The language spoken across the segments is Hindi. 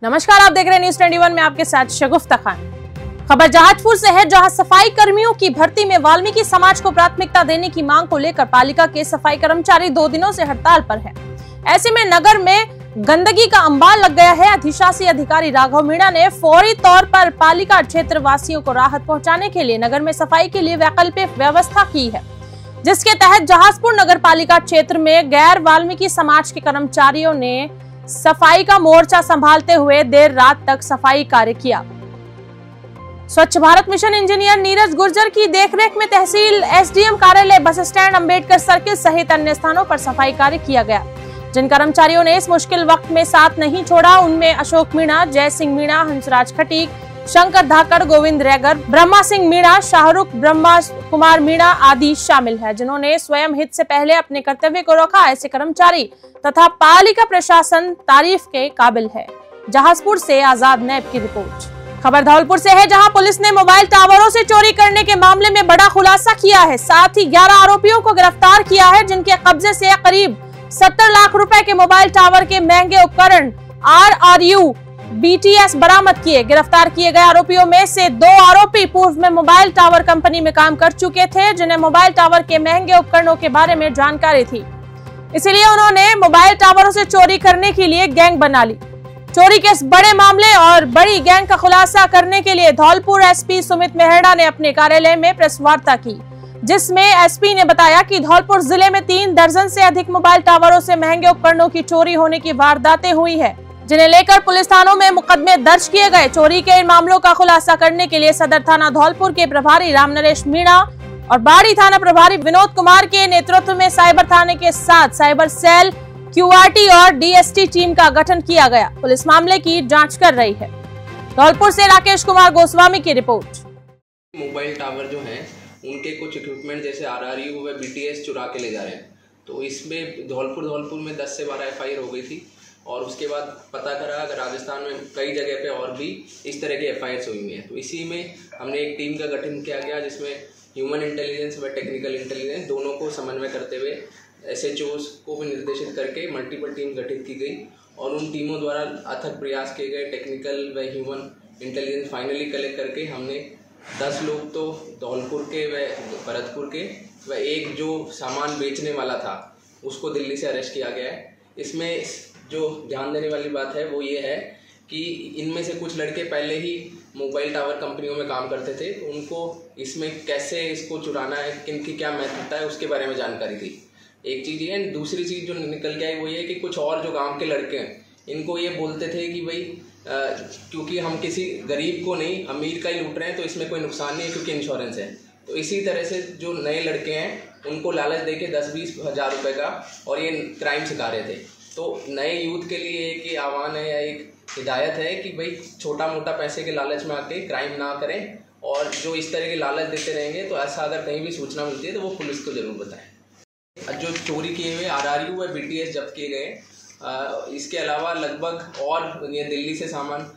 नमस्कार, आप देख रहे हैं न्यूज़ 21 में आपके साथ शगुफ्ता खान। खबर जहाजपुर से है, जहां सफाई कर्मियों की भर्ती में वाल्मीकि समाज को प्राथमिकता देने की मांग को लेकर पालिका के सफाई कर्मचारी 2 दिनों से हड़ताल पर हैं। ऐसे में नगर में गंदगी का अंबार लग गया है। अधिशासी अधिकारी राघव मीणा ने फौरी तौर पर पालिका क्षेत्र वासियों को राहत पहुंचाने के लिए नगर में सफाई के लिए वैकल्पिक व्यवस्था की है, जिसके तहत जहाजपुर नगर पालिका क्षेत्र में गैर वाल्मीकि समाज के कर्मचारियों ने सफाई का मोर्चा संभालते हुए देर रात तक सफाई कार्य किया। स्वच्छ भारत मिशन इंजीनियर नीरज गुर्जर की देखरेख में तहसील एसडीएम कार्यालय, बस स्टैंड, अंबेडकर सर्किल सहित अन्य स्थानों पर सफाई कार्य किया गया। जिन कर्मचारियों ने इस मुश्किल वक्त में साथ नहीं छोड़ा, उनमें अशोक मीणा, जय सिंह मीणा, हंसराज खटीक, शंकर धाकड़, गोविंद रैगर, ब्रह्मा सिंह मीणा, शाहरुख ब्रह्मा कुमार मीणा आदि शामिल है, जिन्होंने स्वयं हित से पहले अपने कर्तव्य को रखा। ऐसे कर्मचारी तथा पालिका प्रशासन तारीफ के काबिल है। जहाजपुर से आजाद नैब की रिपोर्ट। खबर धौलपुर से है, जहां पुलिस ने मोबाइल टावरों से चोरी करने के मामले में बड़ा खुलासा किया है। साथ ही 11 आरोपियों को गिरफ्तार किया है, जिनके कब्जे से करीब 70 लाख रुपए के मोबाइल टावर के महंगे उपकरण RRU BTS बरामद किए। गिरफ्तार किए गए आरोपियों में से 2 आरोपी पूर्व में मोबाइल टावर कंपनी में काम कर चुके थे, जिन्हें मोबाइल टावर के महंगे उपकरणों के बारे में जानकारी थी। इसलिए उन्होंने मोबाइल टावरों से चोरी करने के लिए गैंग बना ली। चोरी के इस बड़े मामले और बड़ी गैंग का खुलासा करने के लिए धौलपुर एसपी सुमित मेहड़ा ने अपने कार्यालय में प्रेस वार्ता की, जिसमें एसपी ने बताया कि धौलपुर जिले में 3 दर्जन से अधिक मोबाइल टावरों से महंगे उपकरणों की चोरी होने की वारदातें हुई है, जिन्हें लेकर पुलिस थानों में मुकदमे दर्ज किए गए। चोरी के इन मामलों का खुलासा करने के लिए सदर थाना धौलपुर के प्रभारी रामनरेश मीणा और बाड़ी थाना प्रभारी विनोद कुमार के नेतृत्व में साइबर थाने के साथ साइबर सेल, QRT और DST टीम का गठन किया गया। पुलिस मामले की जांच कर रही है। धौलपुर से राकेश कुमार गोस्वामी की रिपोर्ट। मोबाइल टावर जो हैं उनके कुछ इक्विपमेंट जैसे RRU व BTS चुरा के ले जा रहे हैं, तो इसमें धौलपुर में 10 से 12 FIR हो गई थी। और उसके बाद पता करा राजस्थान में कई जगह पे और भी इस तरह के FIRs हुई हैं। तो इसी में हमने एक टीम का गठन किया गया, जिसमें ह्यूमन इंटेलिजेंस व टेक्निकल इंटेलिजेंस दोनों को समन्वय करते हुए SHOs को भी निर्देशित करके मल्टीपल टीम गठित की गई और उन टीमों द्वारा अथक प्रयास किए गए। टेक्निकल व ह्यूमन इंटेलिजेंस फाइनली कलेक्ट करके हमने 10 लोग तो धौलपुर के व भरतपुर के व एक जो सामान बेचने वाला था उसको दिल्ली से अरेस्ट किया गया है। इसमें जो ध्यान देने वाली बात है वो ये है कि इनमें से कुछ लड़के पहले ही मोबाइल टावर कंपनियों में काम करते थे, तो उनको इसमें कैसे इसको चुराना है, किनकी क्या महत्वता है, उसके बारे में जानकारी थी। एक चीज़ ये है। दूसरी चीज़ जो निकल के आई वो ये कि कुछ और जो गांव के लड़के हैं इनको ये बोलते थे कि भाई क्योंकि हम किसी गरीब को नहीं अमीर का ही लूट रहे हैं, तो इसमें कोई नुकसान नहीं है क्योंकि इंश्योरेंस है। तो इसी तरह से जो नए लड़के हैं उनको लालच दे के 10-20 हज़ार रुपये का और ये क्राइम सिखा रहे थे। तो नए यूथ के लिए एक आह्वान है या एक हिदायत है कि भाई छोटा मोटा पैसे के लालच में आके क्राइम ना करें, और जो इस तरह के लालच देते रहेंगे तो ऐसा अगर कहीं भी सूचना मिलती है तो वो पुलिस को ज़रूर बताएं। जो चोरी किए हुए RRU व BTS जब्त किए गए, इसके अलावा लगभग और ये दिल्ली से सामान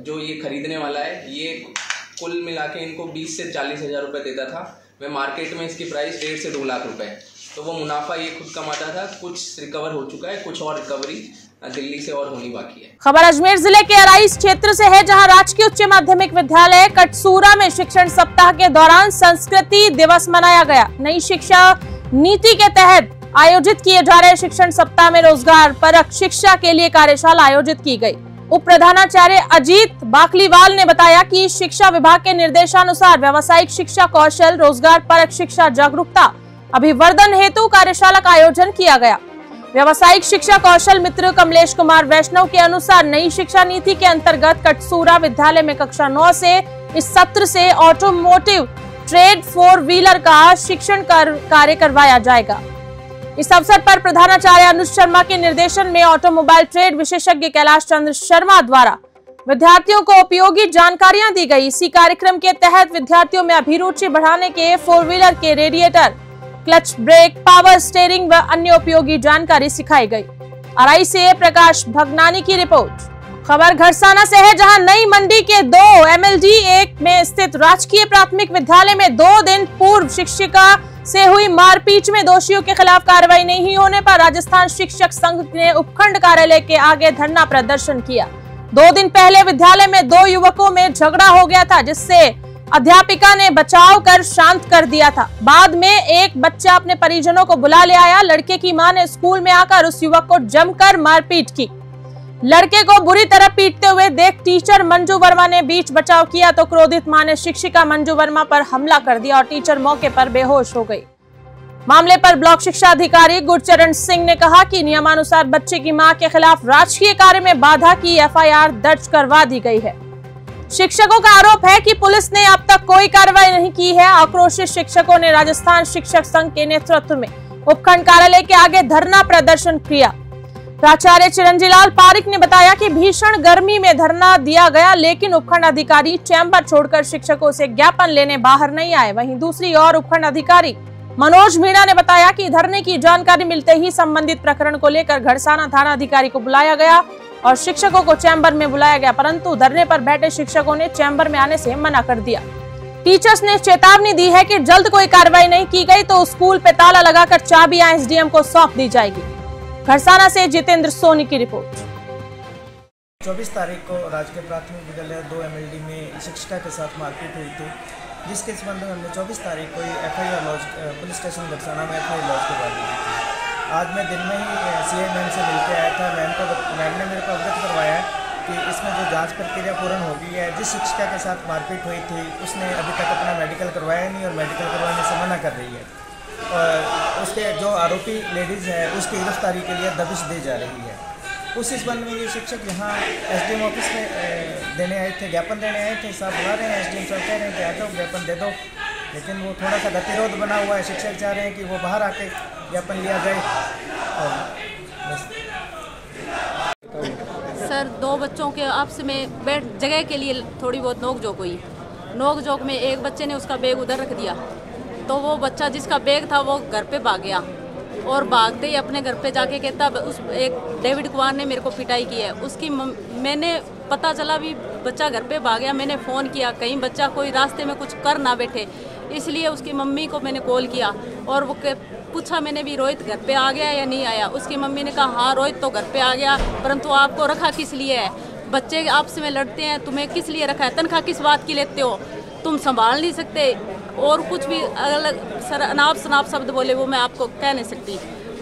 जो ये खरीदने वाला है, ये कुल मिला के इनको 20 से 40 हज़ार रुपये देता था। मैं मार्केट में इसकी प्राइस 1.5 से 2 लाख रुपए, तो वो मुनाफा ये खुद कमाता था। कुछ रिकवर हो चुका है, कुछ और रिकवरी दिल्ली से और होनी बाकी है। खबर अजमेर जिले के अराइस क्षेत्र से है, जहां राजकीय उच्च माध्यमिक विद्यालय कटसूरा में शिक्षण सप्ताह के दौरान संस्कृति दिवस मनाया गया। नई शिक्षा नीति के तहत आयोजित किए जा रहे शिक्षण सप्ताह में रोजगार परक शिक्षा के लिए कार्यशाला आयोजित की गई। उप प्रधानाचार्य अजीत बाकलीवाल ने बताया कि शिक्षा विभाग के निर्देशानुसार व्यावसायिक शिक्षा, कौशल, रोजगार परक शिक्षा, जागरूकता, अभिवर्धन हेतु कार्यशाला का आयोजन किया गया। व्यावसायिक शिक्षा कौशल मित्र कमलेश कुमार वैष्णव के अनुसार नई शिक्षा नीति के अंतर्गत कटसूरा विद्यालय में कक्षा 9 से इस सत्र से ऑटोमोटिव ट्रेड 4 व्हीलर का शिक्षण कार्य करवाया जाएगा। इस अवसर पर प्रधानाचार्य अनुज शर्मा के निर्देशन में ऑटोमोबाइल ट्रेड विशेषज्ञ कैलाश चंद्र शर्मा द्वारा विद्यार्थियों को उपयोगी जानकारियां दी गई। इसी कार्यक्रम के तहत विद्यार्थियों में अभिरुचि बढ़ाने के 4 व्हीलर के radiator, clutch, brake, power steering व अन्य उपयोगी जानकारी सिखाई गई। अराई से प्रकाश भगनानी की रिपोर्ट। खबर घरसाना से है, जहां नई मंडी के 2 MLD 1 में स्थित राजकीय प्राथमिक विद्यालय में 2 दिन पूर्व शिक्षिका से हुई मारपीट में दोषियों के खिलाफ कार्रवाई नहीं होने पर राजस्थान शिक्षक संघ ने उपखंड कार्यालय के आगे धरना प्रदर्शन किया। 2 दिन पहले विद्यालय में 2 युवकों में झगड़ा हो गया था, जिससे अध्यापिका ने बचाव कर शांत कर दिया था। बाद में एक बच्चा अपने परिजनों को बुला ले आया। लड़के की मां ने स्कूल में आकर उस युवक को जमकर मारपीट की। लड़के को बुरी तरह पीटते हुए देख टीचर मंजू वर्मा ने बीच बचाव किया तो क्रोधित मां ने शिक्षिका मंजू वर्मा पर हमला कर दिया और टीचर मौके पर बेहोश हो गई। मामले पर ब्लॉक शिक्षा अधिकारी गुरचरण सिंह ने कहा कि नियमानुसार बच्चे की मां के खिलाफ राजकीय कार्य में बाधा की एफआईआर दर्ज करवा दी गई है। शिक्षकों का आरोप है कि पुलिस ने अब तक कोई कार्रवाई नहीं की है। आक्रोशित शिक्षकों ने राजस्थान शिक्षक संघ के नेतृत्व में उपखंड कार्यालय के आगे धरना प्रदर्शन किया। प्राचार्य चिरंजीलाल पारिक ने बताया कि भीषण गर्मी में धरना दिया गया, लेकिन उपखंड अधिकारी चैम्बर छोड़कर शिक्षकों से ज्ञापन लेने बाहर नहीं आए। वहीं दूसरी ओर उपखंड अधिकारी मनोज मीणा ने बताया कि धरने की जानकारी मिलते ही संबंधित प्रकरण को लेकर घड़साना थाना अधिकारी को बुलाया गया और शिक्षकों को चैम्बर में बुलाया गया, परंतु धरने पर बैठे शिक्षकों ने चैम्बर में आने से मना कर दिया। टीचर्स ने चेतावनी दी है कि जल्द कोई कार्रवाई नहीं की गई तो स्कूल पे ताला लगाकर चाबियां एसडीएम को सौंप दी जाएगी। घड़साना से जितेंद्र सोनी की रिपोर्ट। 24 तारीख को राजकीय प्राथमिक विद्यालय 2 MLD में शिक्षिका के साथ मारपीट हुई थी, जिसके संबंध में हमने 24 तारीख को FIR lodge police station Gharsana में एफआईआर लॉज करवा दी थी। आज मैं दिन में ही सीए मैम से मिलकर आया था। मैम ने मेरे को अवगत करवाया कि इसमें जो जांच प्रक्रिया पूर्ण हो गई है। जिस शिक्षिका के साथ मारपीट हुई थी उसने अभी तक अपना मेडिकल करवाया नहीं और मेडिकल करवाने से मना कर रही है। और उसके जो आरोपी लेडीज़ है उसकी गिरफ्तारी के लिए दबिश दी जा रही है। उस संबंध में ये शिक्षक यहाँ एसडीएम ऑफिस में देने आए थे, ज्ञापन देने आए थे। साहब बुला रहे हैं, एसडीएम साहब कह रहे हैं कि आ जाओ ज्ञापन दे दो, लेकिन वो थोड़ा सा गतिरोध बना हुआ है। शिक्षक चाह रहे हैं कि वो बाहर आके ज्ञापन लिया जाए। सर, 2 बच्चों के आपस में बैठ जगह के लिए थोड़ी बहुत नोकझोंक हुई। नोकझोंक में एक बच्चे ने उसका बैग उधर रख दिया, तो वो बच्चा जिसका बैग था वो घर पे भाग गया और भागते ही अपने घर पे जाके कहता उस एक डेविड कुमार ने मेरे को पिटाई की है। उसकी मैंने पता चला भी बच्चा घर पे भाग गया। मैंने फ़ोन किया कहीं बच्चा कोई रास्ते में कुछ कर ना बैठे, इसलिए उसकी मम्मी को मैंने कॉल किया और वो पूछा मैंने भी रोहित घर पे आ गया या नहीं आया। उसकी मम्मी ने कहा हाँ रोहित तो घर पे आ गया, परंतु आपको रखा किस लिए है? बच्चे आपस में लड़ते हैं, तुम्हें किस लिए रखा है? तनख्वाह किस बात की लेते हो? तुम संभाल नहीं सकते? और कुछ भी अलग सर अनाप शनाप शब्द बोले, वो मैं आपको कह नहीं सकती।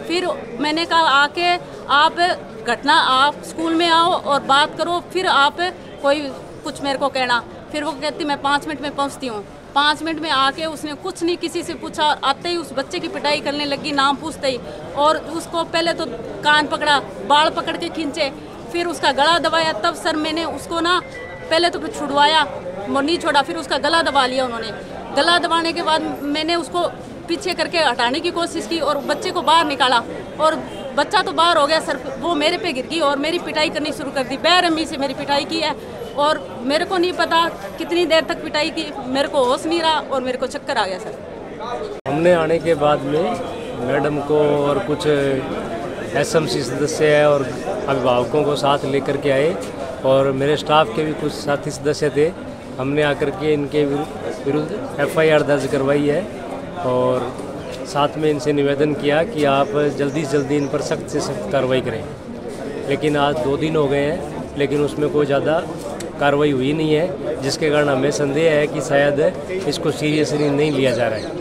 फिर मैंने कहा आके आप घटना आप स्कूल में आओ और बात करो, फिर आप कोई कुछ मेरे को कहना। फिर वो कहती मैं 5 मिनट में पहुंचती हूँ। 5 मिनट में आके उसने कुछ नहीं किसी से पूछा, आते ही उस बच्चे की पिटाई करने लगी नाम पूछते ही, और उसको पहले तो कान पकड़ा, बाल पकड़ के खींचे, फिर उसका गला दबाया। तब सर मैंने उसको ना पहले तो छुड़वाया, नहीं छोड़ा, फिर उसका गला दबा लिया उन्होंने। गला दबाने के बाद मैंने उसको पीछे करके हटाने की कोशिश की और बच्चे को बाहर निकाला और बच्चा तो बाहर हो गया सर। वो मेरे पे गिर गई और मेरी पिटाई करनी शुरू कर दी। बेरहमी से मेरी पिटाई की है और मेरे को नहीं पता कितनी देर तक पिटाई की, मेरे को होश नहीं रहा और मेरे को चक्कर आ गया सर। हमने आने के बाद में मैडम को और कुछ एसएमसी सदस्य है और अभिभावकों को साथ लेकर के आए और मेरे स्टाफ के भी कुछ साथी सदस्य थे। हमने आकर के इनके विरुद्ध एफआईआर दर्ज करवाई है और साथ में इनसे निवेदन किया कि आप जल्दी से जल्दी इन पर सख्त से सख्त कार्रवाई करें। लेकिन आज 2 दिन हो गए हैं, लेकिन उसमें कोई ज़्यादा कार्रवाई हुई नहीं है, जिसके कारण हमें संदेह है कि शायद इसको सीरियसली नहीं लिया जा रहा है।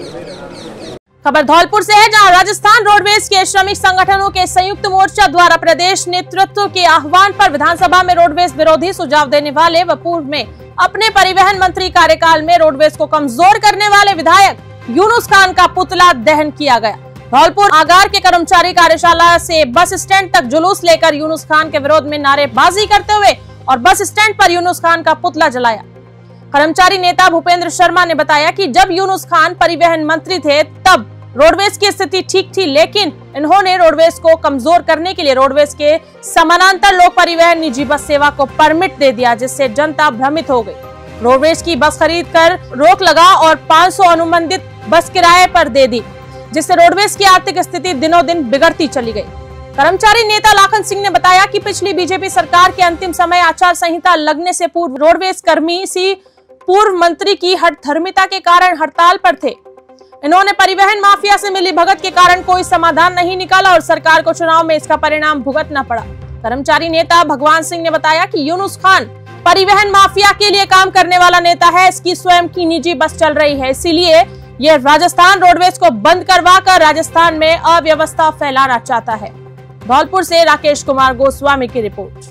खबर धौलपुर से है, जहां राजस्थान रोडवेज के श्रमिक संगठनों के संयुक्त मोर्चा द्वारा प्रदेश नेतृत्व के आह्वान पर विधानसभा में रोडवेज विरोधी सुझाव देने वाले व पूर्व में अपने परिवहन मंत्री कार्यकाल में रोडवेज को कमजोर करने वाले विधायक यूनुस खान का पुतला दहन किया गया। धौलपुर आगार के कर्मचारी कार्यशाला से बस स्टैंड तक जुलूस लेकर यूनुस खान के विरोध में नारेबाजी करते हुए और बस स्टैंड पर यूनुस खान का पुतला जलाया। कर्मचारी नेता भूपेंद्र शर्मा ने बताया कि जब यूनुस खान परिवहन मंत्री थे तब रोडवेज की स्थिति ठीक थी, लेकिन इन्होंने रोडवेज को कमजोर करने के लिए रोडवेज के समानांतर लोक परिवहन निजी बस सेवा को परमिट दे दिया, जिससे जनता भ्रमित हो गई। रोडवेज की बस खरीद कर रोक लगा और 500 अनुबंधित बस किराए पर दे दी, जिससे रोडवेज की आर्थिक स्थिति दिनों दिन बिगड़ती चली गई। कर्मचारी नेता लाखन सिंह ने बताया कि पिछली बीजेपी सरकार के अंतिम समय आचार संहिता लगने से पूर्व रोडवेज कर्मी पूर्व मंत्री की हठधर्मिता के कारण हड़ताल पर थे। इन्होंने परिवहन माफिया से मिली भगत के कारण कोई समाधान नहीं निकाला और सरकार को चुनाव में इसका परिणाम भुगतना पड़ा। कर्मचारी नेता भगवान सिंह ने बताया कि यूनुस खान परिवहन माफिया के लिए काम करने वाला नेता है। इसकी स्वयं की निजी बस चल रही है, इसीलिए यह राजस्थान रोडवेज को बंद करवाकर राजस्थान में अव्यवस्था फैलाना चाहता है। धौलपुर से राकेश कुमार गोस्वामी की रिपोर्ट।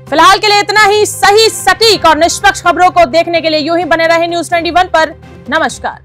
फिलहाल के लिए इतना ही। सही, सटीक और निष्पक्ष खबरों को देखने के लिए यूं ही बने रहे न्यूज़ 21 पर। नमस्कार।